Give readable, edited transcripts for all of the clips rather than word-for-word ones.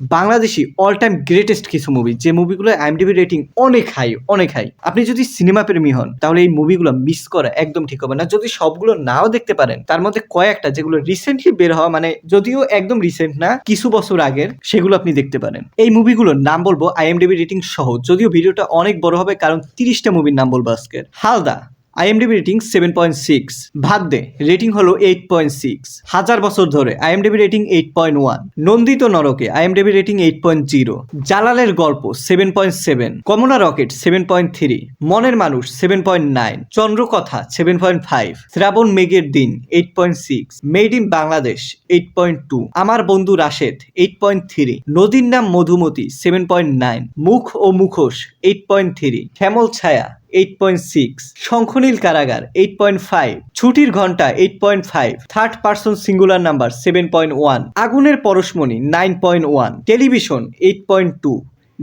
Bangladeshi all time greatest কিছু movie, যে মুভিগুলো আইএমডিবি রেটিং অনেক হাই, অনেক হাই। আপনি যদি সিনেমা প্রেমী হন তাহলে এই মুভিগুলো মিস করা একদম ঠিক হবে না। যদি সবগুলো নাও দেখতে পারেন, তার মধ্যে কয়েকটা যেগুলো রিসেন্টলি বের হওয়া, মানে যদিও একদম রিসেন্ট না, কিছু বছর আগের, সেগুলো আপনি দেখতে পারেন। এই মুভিগুলোর নাম বলবো আইএমডিবি রেটিং সহ, যদিও ভিডিওটা অনেক বড় হবে কারণ 30টা মুভির নাম বলবো আজকের। হালদা আইএমডিবি রেটিং 7.6, ভাদ্দে রেটিং হলো 8.6, হাজার বছর ধরে আইএমডিবি রেটিং 8.1, নন্দিত নরকে আইএমডিবি রেটিং 8.0, জালালের গল্প 7.7, কমলা রকেট 7.3, মনের মানুষ 7.9, চন্দ্রকথা 7.5, শ্রাবণ মেঘের দিন 8.6, মেড ইন বাংলাদেশ 8.2, আমার বন্ধু রাশেদ 8.3, নদীর নাম মধুমতি 7.9, মুখ ও মুখোশ 8.3, শ্যামল ছায়া 8.6, শঙ্খনীল কারাগার 8.5, ছুটির ঘন্টা 8.5, থার্ড পারসন সিঙ্গুলার নাম্বার 7.1, আগুনের পরশমণি 9.1, টেলিভিশন 8.2,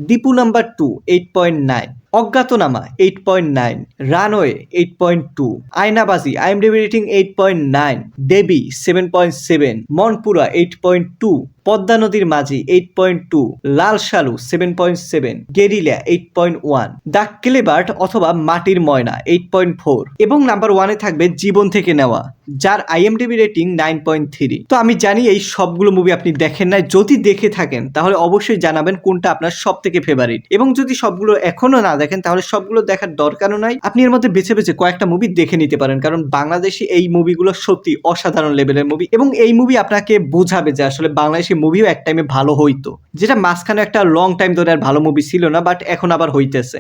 দীপু নাম্বার 2 8.9, অজ্ঞাতনামা 8.9, রানওয়ে 8.2, আয়নাবাজি আইএমডিবি রেটিং 8.9, দেবী 7.7, মনপুরা 8.2, পদ্মা নদীর মাঝি 8.2, লাল শালু 7.7, গেরিলা 8.1, দ্য ক্লেবার্ট অথবা মাটির ময়না 8.4, এবং নাম্বার 1-এ থাকবে জীবন থেকে নেওয়া, যার আইএমডিবি রেটিং 9.3। তো আমি জানি এই সবগুলো মুভি আপনি দেখেন নাই, যদি দেখে থাকেন তাহলে অবশ্যই জানাবেন কোনটা আপনার সব থেকে ফেভারিট, এবং যদি সবগুলো এখনো না দেখেন তাহলে সবগুলো দেখার দরকারও নাই, আপনি এর মধ্যে বেছে বেছে কয়েকটা মুভি দেখে নিতে পারেন, কারণ বাংলাদেশি এই মুভিগুলো সত্যি অসাধারণ লেভেলের মুভি, এবং এই মুভি আপনাকে বোঝাবে যে আসলে বাংলাদেশি মুভিও এক টাইমে ভালো হইতো, যেটা মাঝখানে একটা লং টাইম ধরে আর ভালো মুভি ছিল না, বাট এখন আবার হইতেছে।